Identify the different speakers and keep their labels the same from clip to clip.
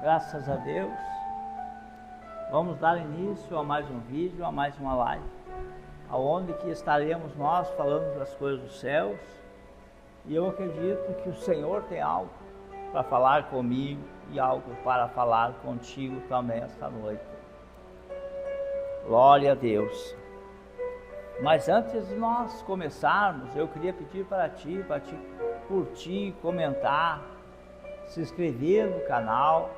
Speaker 1: Graças a Deus. Vamos dar início a mais um vídeo, a mais uma live, aonde que estaremos nós falando das coisas dos céus. E eu acredito que o Senhor tem algo para falar comigo e algo para falar contigo também esta noite. Glória a Deus. Mas antes de nós começarmos, eu queria pedir para ti curtir, comentar, se inscrever no canal.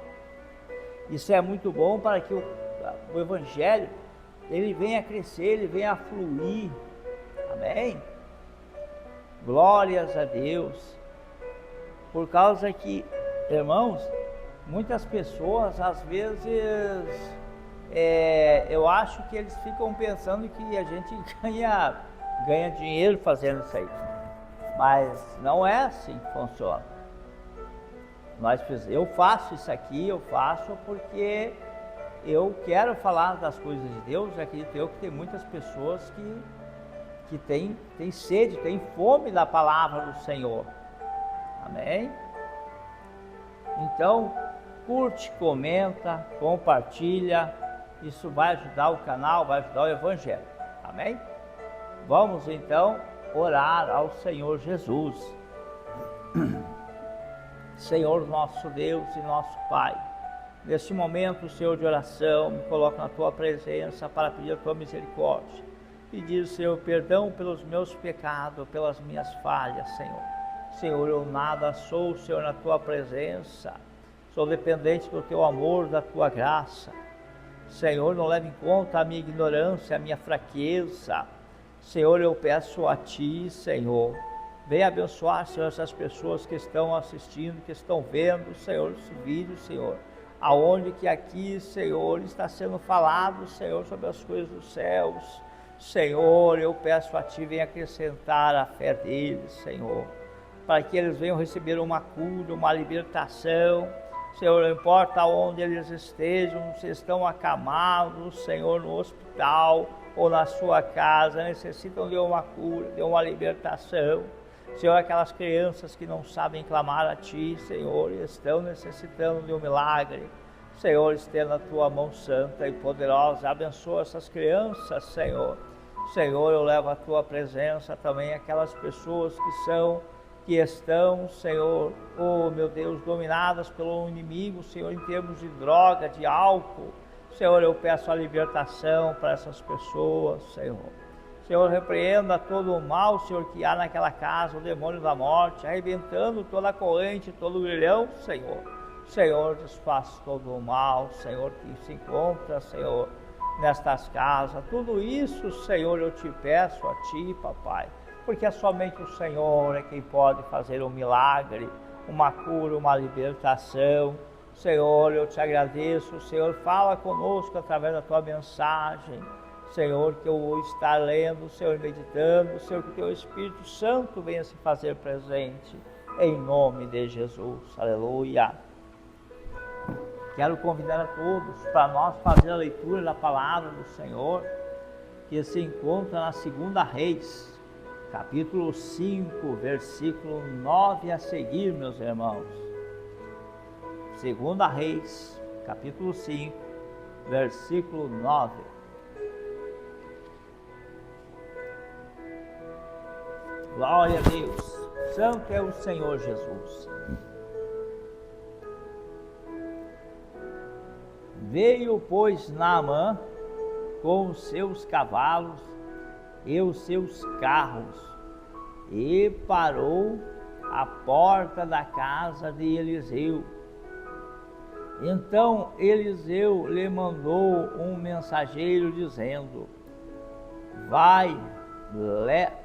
Speaker 1: Isso é muito bom para que o Evangelho ele venha a crescer, ele venha a fluir. Amém? Glórias a Deus. Por causa que, irmãos, muitas pessoas às vezes eu acho que eles ficam pensando que a gente ganha dinheiro fazendo isso aí. Mas não é assim que funciona. Eu faço isso aqui, eu faço porque eu quero falar das coisas de Deus. Acredito eu que tem muitas pessoas que têm sede, têm fome da palavra do Senhor. Amém? Então, curte, comenta, compartilha. Isso vai ajudar o canal, vai ajudar o Evangelho. Amém? Vamos então orar ao Senhor Jesus. Senhor nosso Deus e nosso Pai, neste momento, Senhor, de oração, me coloco na Tua presença para pedir a Tua misericórdia, pedir, Senhor, perdão pelos meus pecados, pelas minhas falhas, Senhor. Senhor, eu nada sou, Senhor, na Tua presença, sou dependente do Teu amor, da Tua graça. Senhor, não leve em conta a minha ignorância, a minha fraqueza. Senhor, eu peço a Ti, Senhor, venha abençoar, Senhor, essas pessoas que estão assistindo, que estão vendo, Senhor, esse vídeo, Senhor, aonde que aqui, Senhor, está sendo falado, Senhor, sobre as coisas dos céus. Senhor, eu peço a Ti, venha acrescentar a fé deles, Senhor, para que eles venham receber uma cura, uma libertação. Senhor, não importa onde eles estejam, se estão acamados, Senhor, no hospital ou na sua casa, necessitam de uma cura, de uma libertação. Senhor, aquelas crianças que não sabem clamar a Ti, Senhor, e estão necessitando de um milagre. Senhor, estenda a Tua mão santa e poderosa, abençoa essas crianças, Senhor. Senhor, eu levo a Tua presença também aquelas pessoas que estão, Senhor, oh meu Deus, dominadas pelo inimigo, Senhor, em termos de droga, de álcool. Senhor, eu peço a libertação para essas pessoas, Senhor. Senhor, repreenda todo o mal, Senhor, que há naquela casa, o demônio da morte, arrebentando toda a corrente, todo o grilhão, Senhor. Senhor, desfaça todo o mal, Senhor, que se encontra, Senhor, nestas casas. Tudo isso, Senhor, eu te peço a Ti, Papai, porque é somente o Senhor é quem pode fazer um milagre, uma cura, uma libertação. Senhor, eu te agradeço, Senhor, fala conosco através da Tua mensagem. Senhor, que eu vou estar lendo, Senhor, meditando, Senhor, que o Teu Espírito Santo venha se fazer presente, em nome de Jesus, aleluia. Quero convidar a todos para nós fazer a leitura da palavra do Senhor, que se encontra na 2 Reis, capítulo 5, versículo 9 a seguir, meus irmãos. 2 Reis, capítulo 5, versículo 9. Glória a Deus, santo é o Senhor Jesus. Veio, pois, Naamã com os seus cavalos e os seus carros, e parou à porta da casa de Eliseu. Então Eliseu lhe mandou um mensageiro dizendo: vai,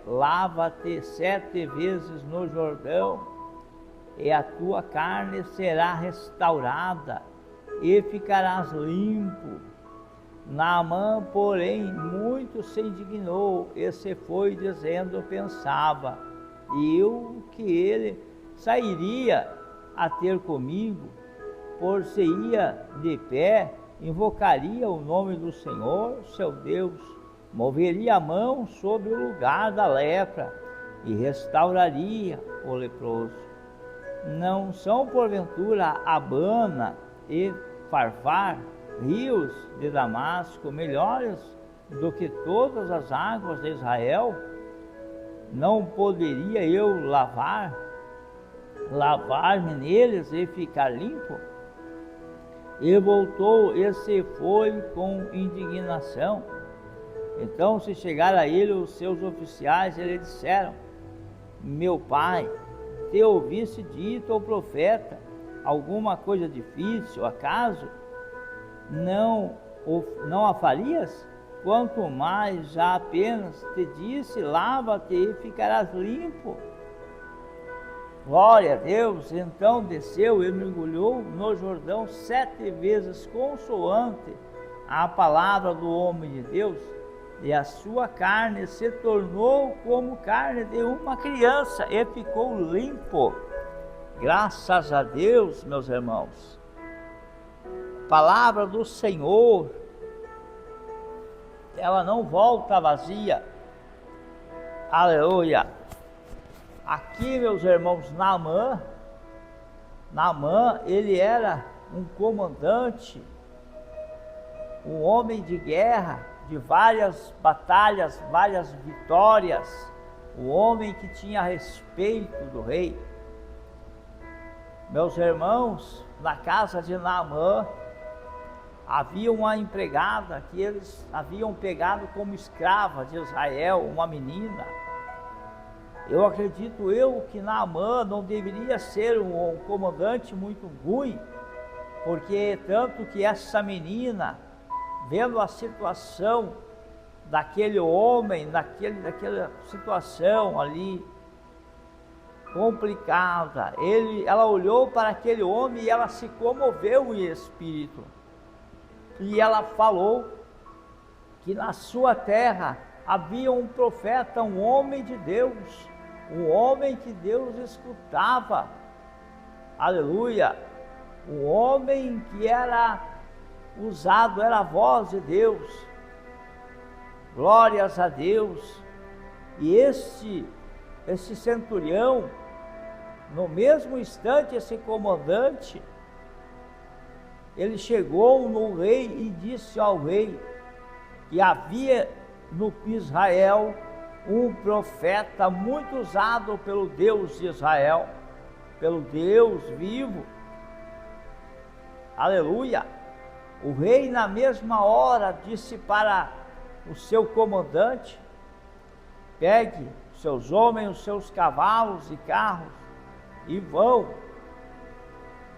Speaker 1: lava-te 7 vezes no Jordão, e a tua carne será restaurada, e ficarás limpo. Naamã, porém, muito se indignou, e se foi dizendo, pensava, eu que ele sairia a ter comigo, por-se-ia de pé, invocaria o nome do Senhor, seu Deus, moveria a mão sobre o lugar da lepra e restauraria o leproso. Não são porventura Abana e farvar rios de Damasco melhores do que todas as águas de Israel? Não poderia eu lavar-me neles e ficar limpo? E voltou e se foi com indignação. Então se chegaram a ele os seus oficiais e lhe disseram: meu pai, te ouviste dito ao profeta alguma coisa difícil, acaso não a farias? Quanto mais já apenas te disse, lava-te e ficarás limpo. Glória a Deus. Então desceu e mergulhou no Jordão 7 vezes, consoante a palavra do homem de Deus, e a sua carne se tornou como carne de uma criança e ficou limpo. Graças a Deus, meus irmãos. Palavra do Senhor, ela não volta vazia. Aleluia. Aqui, meus irmãos, Naamã, ele era um comandante, um homem de guerra, de várias batalhas, várias vitórias, um homem que tinha respeito do rei. Meus irmãos, na casa de Naamã havia uma empregada que eles haviam pegado como escrava de Israel, uma menina. Eu acredito que Naamã não deveria ser um comandante muito ruim, porque tanto que essa menina, vendo a situação daquele homem, daquela situação ali complicada, ela olhou para aquele homem e ela se comoveu em espírito. E ela falou que na sua terra havia um profeta, um homem de Deus, um homem que Deus escutava. Aleluia! Um homem que era usado, era a voz de Deus. Glórias a Deus. E esse centurião, no mesmo instante, esse comandante, ele chegou no rei e disse ao rei que havia no Israel um profeta muito usado pelo Deus de Israel, pelo Deus vivo. Aleluia! O rei, na mesma hora, disse para o seu comandante: pegue os seus homens, os seus cavalos e carros e vão.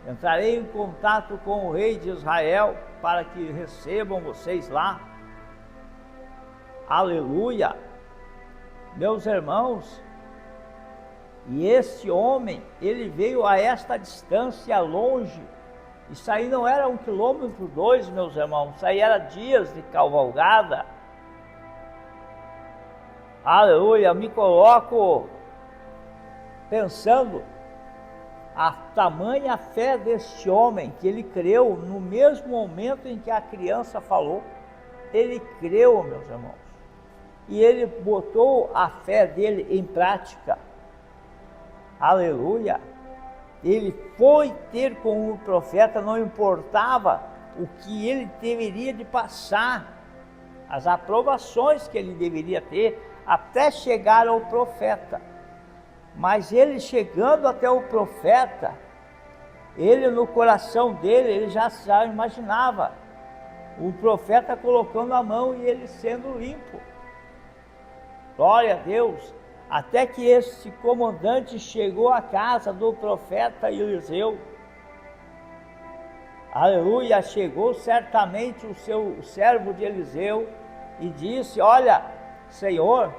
Speaker 1: Entrarei em contato com o rei de Israel para que recebam vocês lá. Aleluia! Meus irmãos, e esse homem, ele veio a esta distância longe. Isso aí não era 1 quilômetro, 2, meus irmãos. Isso aí era dias de cavalgada. Aleluia! Me coloco pensando a tamanha fé deste homem, que ele creu no mesmo momento em que a criança falou. Ele creu, meus irmãos, e ele botou a fé dele em prática. Aleluia! Ele foi ter com o profeta, não importava o que ele deveria de passar, as aprovações que ele deveria ter, até chegar ao profeta. Mas ele chegando até o profeta, ele no coração dele, ele já imaginava o profeta colocando a mão e ele sendo limpo. Glória a Deus! Até que esse comandante chegou à casa do profeta Eliseu. Aleluia! Chegou certamente o servo de Eliseu e disse: olha, Senhor,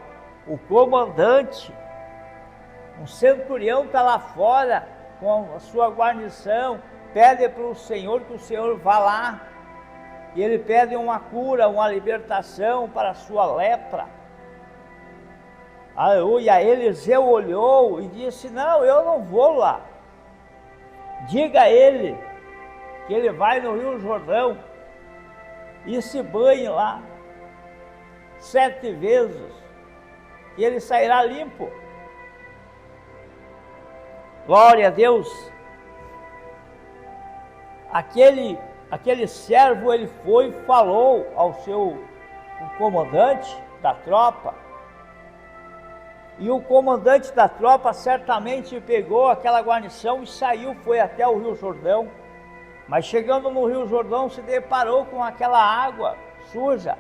Speaker 1: o comandante, um centurião está lá fora com a sua guarnição, pede para o Senhor que o Senhor vá lá, e ele pede uma cura, uma libertação para a sua lepra. Aleluia! Eliseu olhou e disse: não, eu não vou lá. Diga a ele que ele vai no Rio Jordão e se banhe lá 7 vezes e ele sairá limpo. Glória a Deus! aquele servo, ele foi e falou ao o comandante da tropa, e o comandante da tropa certamente pegou aquela guarnição e saiu, foi até o Rio Jordão, mas chegando no Rio Jordão se deparou com aquela água suja,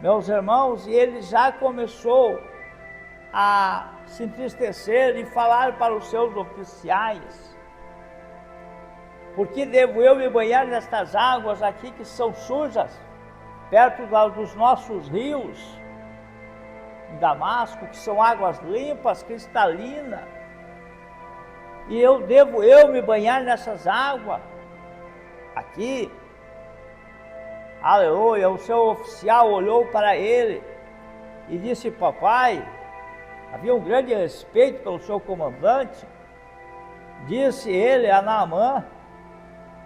Speaker 1: meus irmãos, e ele já começou a se entristecer e falar para os seus oficiais: por que devo eu me banhar nestas águas aqui que são sujas, perto dos nossos rios em Damasco, que são águas limpas, cristalinas, e devo eu me banhar nessas águas aqui? Aleluia. O seu oficial olhou para ele e disse: papai, havia um grande respeito pelo seu comandante. Disse ele a Naamã: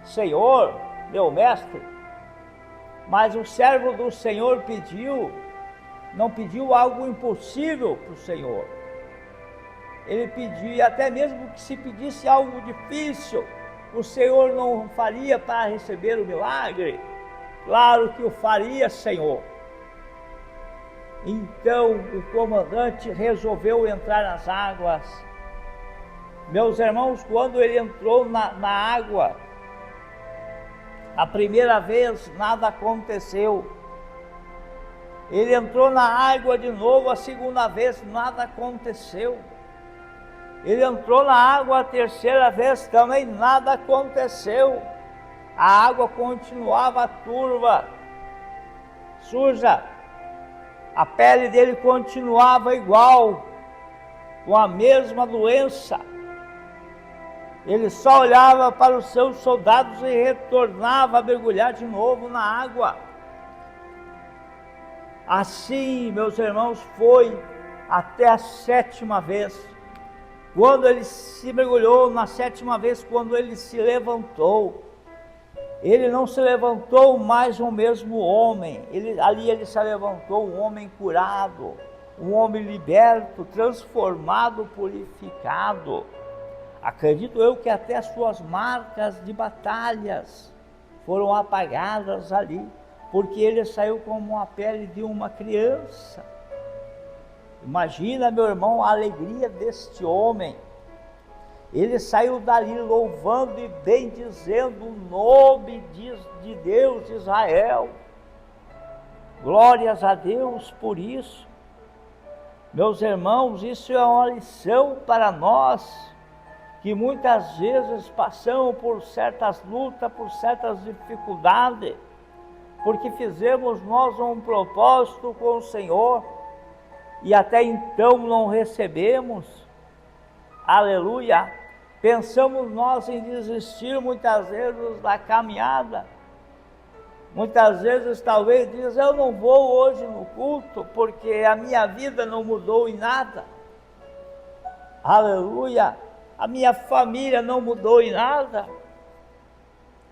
Speaker 1: Senhor, meu mestre, mas o servo do Senhor não pediu algo impossível para o Senhor. Ele pediu, até mesmo que se pedisse algo difícil, o Senhor não faria para receber o milagre? Claro que o faria, Senhor. Então o comandante resolveu entrar nas águas. Meus irmãos, quando ele entrou na água, a primeira vez nada aconteceu. Ele entrou na água de novo, a segunda vez nada aconteceu. Ele entrou na água a terceira vez, também nada aconteceu. A água continuava turva, suja. A pele dele continuava igual, com a mesma doença. Ele só olhava para os seus soldados e retornava a mergulhar de novo na água. Assim, meus irmãos, foi até a sétima vez. Quando ele se mergulhou, na sétima vez, quando ele se levantou, ele não se levantou mais o mesmo homem. Ali ele se levantou um homem curado, um homem liberto, transformado, purificado. Acredito eu que até as suas marcas de batalhas foram apagadas ali, porque ele saiu como a pele de uma criança. Imagina, meu irmão, a alegria deste homem. Ele saiu dali louvando e bendizendo o nome de Deus de Israel. Glórias a Deus por isso. Meus irmãos, isso é uma lição para nós, que muitas vezes passamos por certas lutas, por certas dificuldades, porque fizemos nós um propósito com o Senhor, e até então não recebemos. Aleluia. Pensamos nós em desistir muitas vezes da caminhada. Muitas vezes talvez diz: eu não vou hoje no culto porque a minha vida não mudou em nada. Aleluia. A minha família não mudou em nada.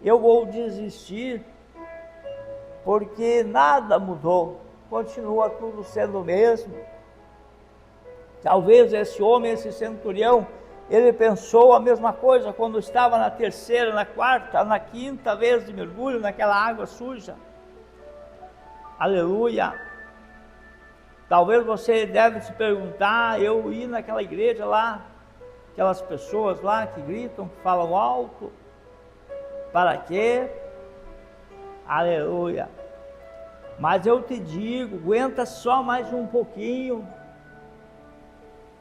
Speaker 1: Eu vou desistir porque nada mudou. Continua tudo sendo o mesmo. Talvez esse homem, esse centurião, ele pensou a mesma coisa quando estava na terceira, na quarta, na quinta vez de mergulho naquela água suja. Aleluia. Talvez você deve se perguntar: eu ir naquela igreja lá, aquelas pessoas lá que gritam, que falam alto, para quê? Aleluia. Mas eu te digo, aguenta só mais um pouquinho.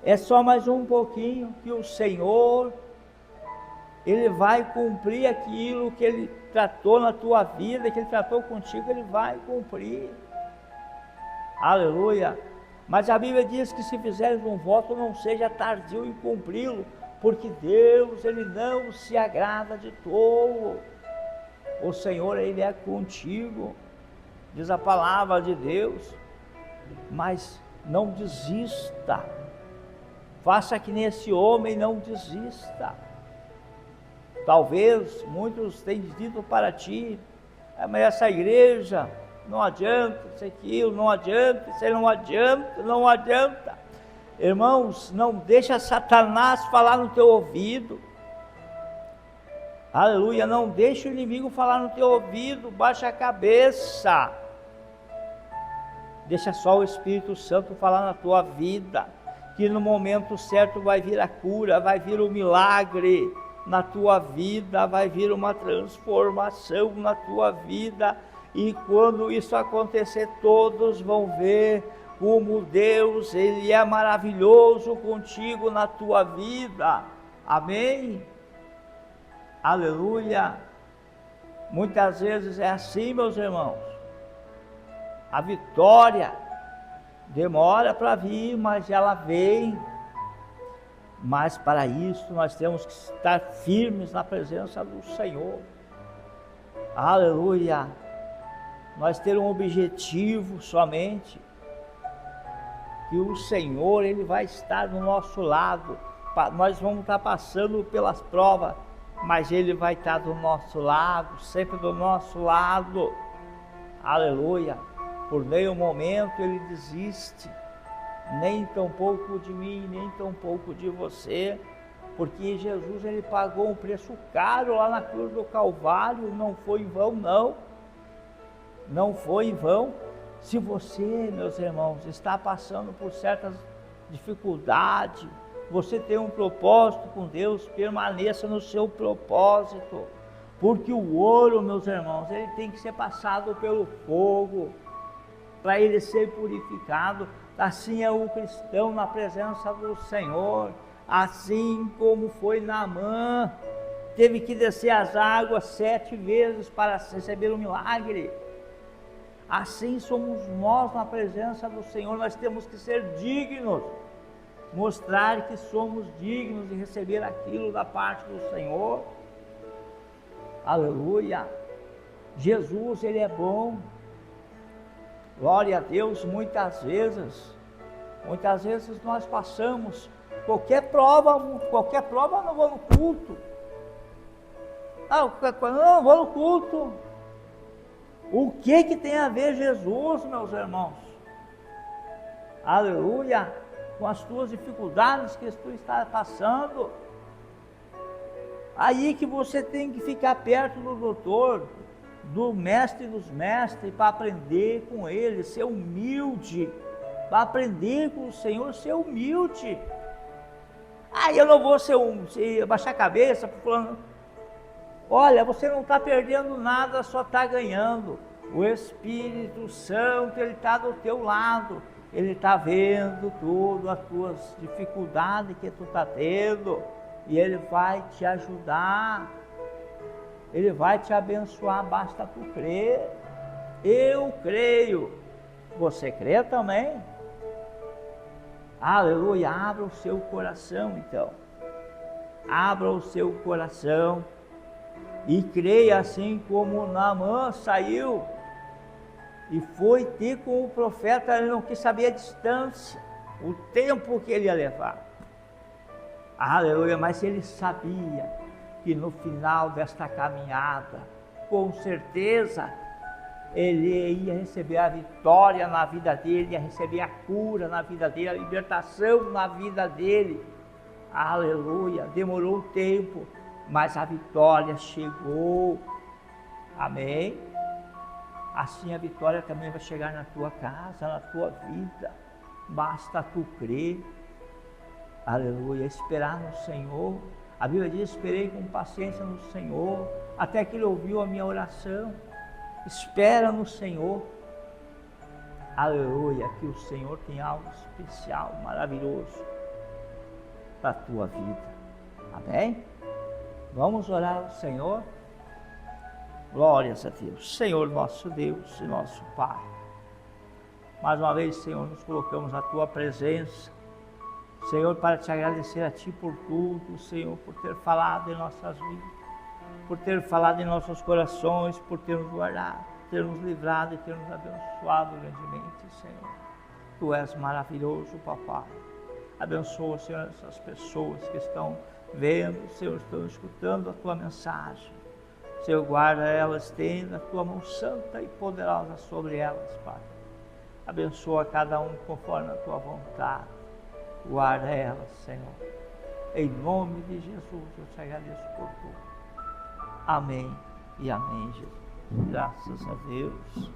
Speaker 1: É só mais um pouquinho que o Senhor, Ele vai cumprir aquilo que Ele tratou na tua vida, que Ele tratou contigo, Ele vai cumprir. Aleluia. Mas a Bíblia diz que se fizeres um voto, não seja tardio em cumpri-lo, porque Deus, Ele não se agrada de tolo. O Senhor, Ele é contigo, diz a palavra de Deus. Mas não desista. Faça que nesse homem não desista. Talvez muitos tenham dito para ti: mas essa igreja não adianta, isso aquilo não adianta, isso aí não adianta, não adianta. Irmãos, não deixa Satanás falar no teu ouvido. Aleluia, não deixe o inimigo falar no teu ouvido, baixa a cabeça. Deixa só o Espírito Santo falar na tua vida, que no momento certo vai vir a cura, vai vir o milagre na tua vida, vai vir uma transformação na tua vida. E quando isso acontecer, todos vão ver como Deus, Ele é maravilhoso contigo na tua vida. Amém? Aleluia. Muitas vezes é assim, meus irmãos. A vitória demora para vir, mas ela vem. Mas para isso nós temos que estar firmes na presença do Senhor. Aleluia. Nós temos um objetivo somente, que o Senhor, Ele vai estar do nosso lado. Nós vamos estar passando pelas provas, mas Ele vai estar do nosso lado, sempre do nosso lado. Aleluia. Por nenhum momento Ele desiste, nem tão pouco de mim, nem tão pouco de você, porque Jesus, Ele pagou um preço caro lá na cruz do Calvário, não foi em vão, não foi em vão. Se você, meus irmãos, está passando por certas dificuldades, você tem um propósito com Deus, permaneça no seu propósito, porque o ouro, meus irmãos, ele tem que ser passado pelo fogo, para ele ser purificado. Assim é o cristão na presença do Senhor, assim como foi Naamã, teve que descer as águas 7 vezes para receber o milagre. Assim somos nós na presença do Senhor, nós temos que ser dignos, mostrar que somos dignos de receber aquilo da parte do Senhor. Aleluia. Jesus, Ele é bom. Glória a Deus. Muitas vezes nós passamos qualquer prova, eu não vou no culto. Não vou no culto. O que tem a ver Jesus, meus irmãos? Aleluia, com as tuas dificuldades que tu está passando. Aí que você tem que ficar perto do doutor, do mestre dos mestres, para aprender com ele, ser humilde, para aprender com o Senhor, ser humilde. Aí eu não vou se baixar a cabeça, falando, olha, você não está perdendo nada, só está ganhando. O Espírito Santo, Ele está do teu lado, Ele está vendo tudo, as tuas dificuldades que tu está tendo, e Ele vai te ajudar, Ele vai te abençoar, basta tu crer. Eu creio, você crê também? Aleluia. Abra o seu coração, então, abra o seu coração e creia, assim como Naamã saiu e foi ter com o profeta. Ele não quis saber a distância, o tempo que ele ia levar. Aleluia. Mas ele sabia que no final desta caminhada, com certeza, ele ia receber a vitória na vida dele, ia receber a cura na vida dele, a libertação na vida dele. Aleluia. Demorou um tempo, mas a vitória chegou. Amém? Assim a vitória também vai chegar na tua casa, na tua vida. Basta tu crer. Aleluia. Esperar no Senhor. A Bíblia diz: esperei com paciência no Senhor, até que Ele ouviu a minha oração. Espera no Senhor. Aleluia. Que o Senhor tem algo especial, maravilhoso para a tua vida. Amém? Vamos orar ao Senhor. Glórias a Deus. Senhor, nosso Deus e nosso Pai, mais uma vez, Senhor, nos colocamos na tua presença, Senhor, para te agradecer a ti por tudo, Senhor, por ter falado em nossas vidas, por ter falado em nossos corações, por ter nos guardado, ter nos livrado e ter nos abençoado grandemente, Senhor. Tu és maravilhoso, Papai. Abençoa, Senhor, essas pessoas que estão vendo, Senhor, estão escutando a tua mensagem. Senhor, guarda elas, estenda a tua mão santa e poderosa sobre elas, Pai. Abençoa cada um conforme a tua vontade. Guarda elas, Senhor. Em nome de Jesus, eu te agradeço por tudo. Amém e amém, Jesus. Graças a Deus.